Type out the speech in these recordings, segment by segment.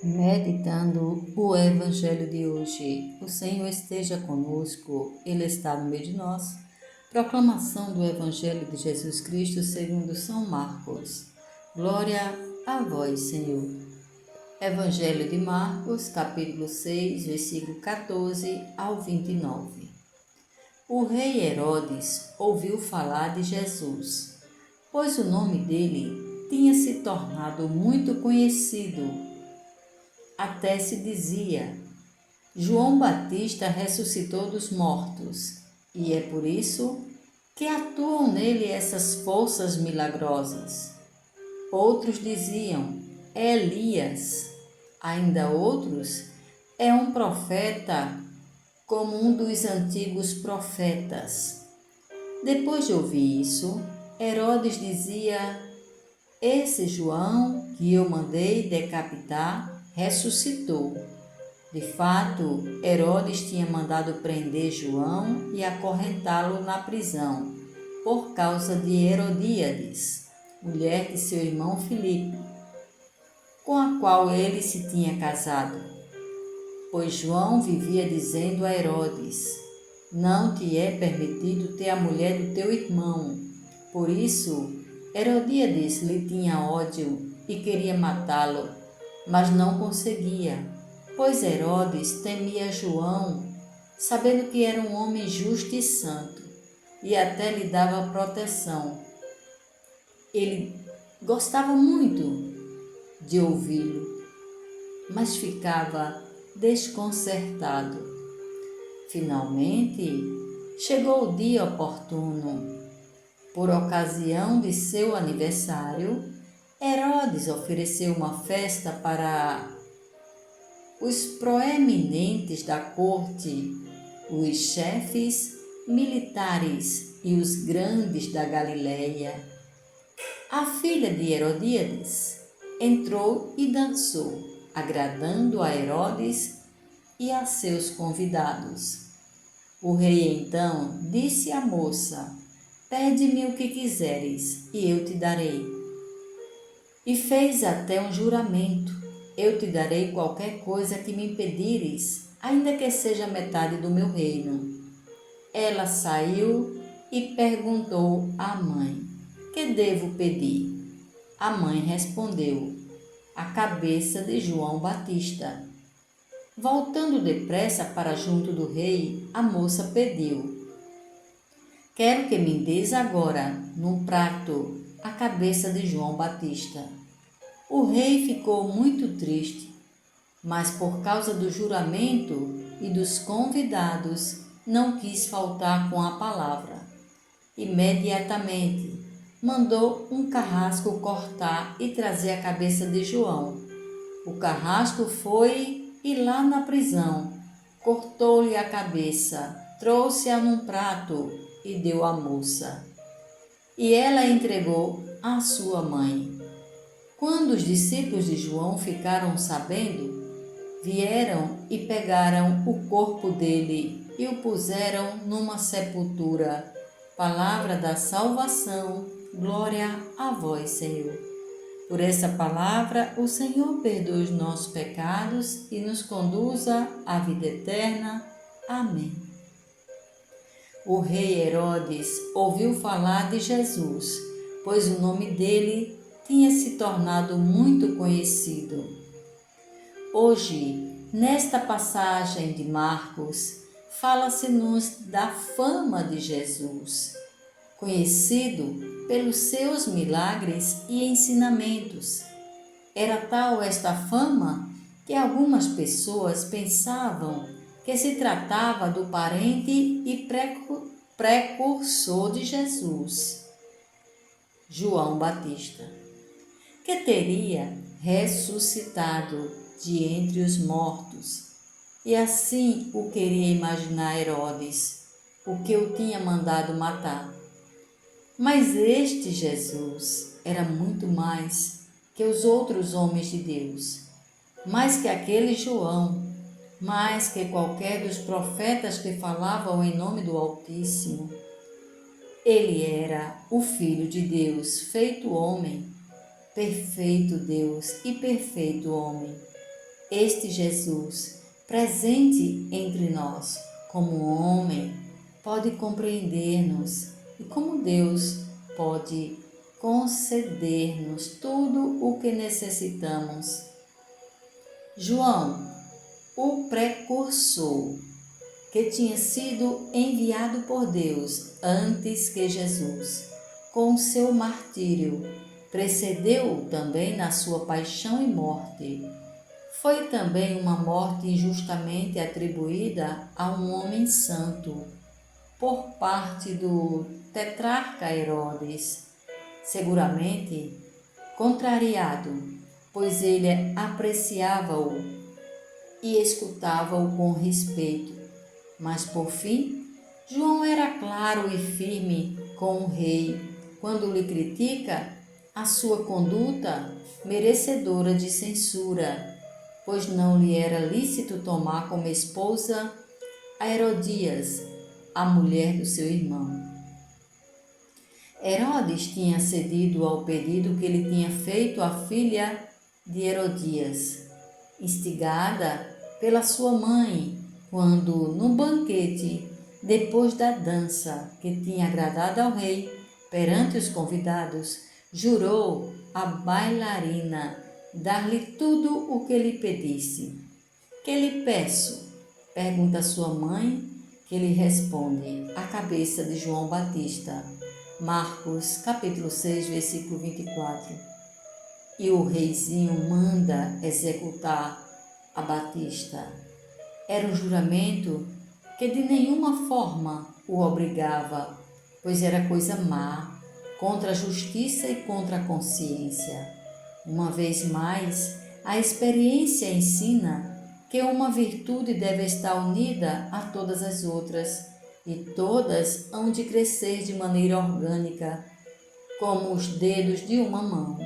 Meditando o Evangelho de hoje, o Senhor esteja conosco, Ele está no meio de nós. Proclamação do Evangelho de Jesus Cristo segundo São Marcos. Glória a vós, Senhor. Evangelho de Marcos, capítulo 6, versículo 14 ao 29. O rei Herodes ouviu falar de Jesus, pois o nome dele tinha se tornado muito conhecido. Até se dizia: João Batista ressuscitou dos mortos, e é por isso que atuam nele essas forças milagrosas. Outros diziam: é Elias. Ainda outros: é um profeta, como um dos antigos profetas. Depois de ouvir isso, Herodes dizia: esse João que eu mandei decapitar ressuscitou. De fato, Herodes tinha mandado prender João e acorrentá-lo na prisão, por causa de Herodíades, mulher de seu irmão Filipe, com a qual ele se tinha casado. Pois João vivia dizendo a Herodes: não te é permitido ter a mulher do teu irmão. Por isso, Herodíades lhe tinha ódio e queria matá-lo, mas não conseguia, pois Herodes temia João, sabendo que era um homem justo e santo, e até lhe dava proteção. Ele gostava muito de ouvi-lo, mas ficava desconcertado. Finalmente, chegou o dia oportuno. Por ocasião de seu aniversário, Herodes ofereceu uma festa para os proeminentes da corte, os chefes militares e os grandes da Galileia. A filha de Herodíades entrou e dançou, agradando a Herodes e a seus convidados. O rei então disse à moça: pede-me o que quiseres e eu te darei. E fez até um juramento: eu te darei qualquer coisa que me pedires, ainda que seja metade do meu reino. Ela saiu e perguntou à mãe: que devo pedir? A mãe respondeu: a cabeça de João Batista. Voltando depressa para junto do rei, a moça pediu: quero que me des agora, num prato, a cabeça de João Batista. O rei ficou muito triste, mas por causa do juramento e dos convidados, não quis faltar com a palavra. Imediatamente, mandou um carrasco cortar e trazer a cabeça de João. O carrasco foi e lá na prisão cortou-lhe a cabeça, trouxe-a num prato e deu à moça. E ela entregou à sua mãe. Quando os discípulos de João ficaram sabendo, vieram e pegaram o corpo dele e o puseram numa sepultura. Palavra da salvação, glória a vós, Senhor. Por essa palavra, o Senhor perdoa os nossos pecados e nos conduza à vida eterna. Amém. O rei Herodes ouviu falar de Jesus, pois o nome dele tinha se tornado muito conhecido. Hoje, nesta passagem de Marcos, fala-se-nos da fama de Jesus, conhecido pelos seus milagres e ensinamentos. Era tal esta fama que algumas pessoas pensavam que se tratava do parente e precursor de Jesus, João Batista, que teria ressuscitado de entre os mortos. E assim o queria imaginar Herodes, o que o tinha mandado matar. Mas este Jesus era muito mais que os outros homens de Deus, mais que aquele João, mais que qualquer dos profetas que falavam em nome do Altíssimo. Ele era o Filho de Deus, feito homem, perfeito Deus e perfeito homem. Este Jesus, presente entre nós como homem, pode compreender-nos e como Deus pode conceder-nos tudo o que necessitamos. João, o precursor, que tinha sido enviado por Deus antes que Jesus, com seu martírio, precedeu-o também na sua paixão e morte. Foi também uma morte injustamente atribuída a um homem santo, por parte do tetrarca Herodes, seguramente contrariado, pois ele apreciava-o e escutava-o com respeito. Mas por fim, João era claro e firme com o rei quando lhe critica a sua conduta merecedora de censura, pois não lhe era lícito tomar como esposa a Herodias, a mulher do seu irmão. Herodes tinha cedido ao pedido que lhe tinha feito a filha de Herodias, instigada pela sua mãe, quando, no banquete, depois da dança que tinha agradado ao rei, perante os convidados, jurou à bailarina dar-lhe tudo o que lhe pedisse. Que lhe peço? Pergunta sua mãe, que lhe responde: a cabeça de João Batista. Marcos, capítulo 6, versículo 24. E o reizinho manda executar a Batista. Era um juramento que de nenhuma forma o obrigava, pois era coisa má, contra a justiça e contra a consciência. Uma vez mais, a experiência ensina que uma virtude deve estar unida a todas as outras, e todas hão de crescer de maneira orgânica, como os dedos de uma mão.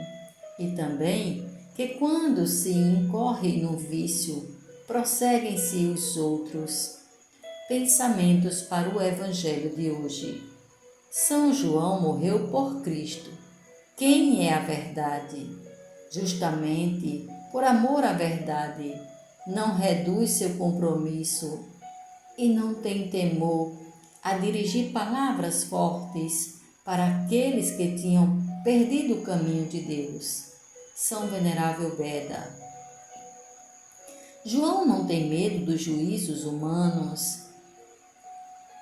E também que quando se incorre no vício, prosseguem-se os outros. Pensamentos para o Evangelho de hoje. São João morreu por Cristo. Quem é a verdade? Justamente por amor à verdade, não reduz seu compromisso e não tem temor a dirigir palavras fortes para aqueles que tinham perdido o caminho de Deus. São Venerável Beda. João não tem medo dos juízos humanos,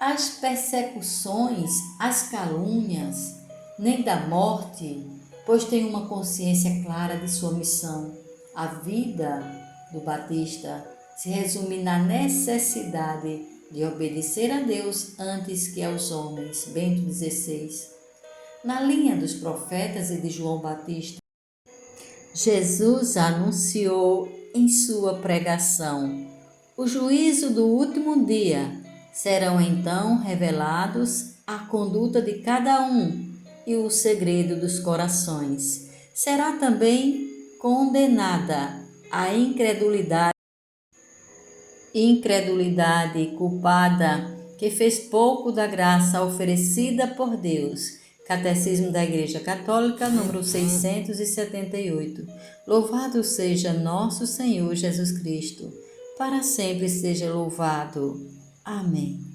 as persecuções, as calúnias, nem da morte, pois tem uma consciência clara de sua missão. A vida do Batista se resume na necessidade de obedecer a Deus antes que aos homens. Bento XVI. Na linha dos profetas e de João Batista, Jesus anunciou em sua pregação: o juízo do último dia. Serão então revelados a conduta de cada um e o segredo dos corações. Será também condenada a incredulidade culpada que fez pouco da graça oferecida por Deus. Catecismo da Igreja Católica, número 678. Louvado seja nosso Senhor Jesus Cristo, para sempre seja louvado. Amém.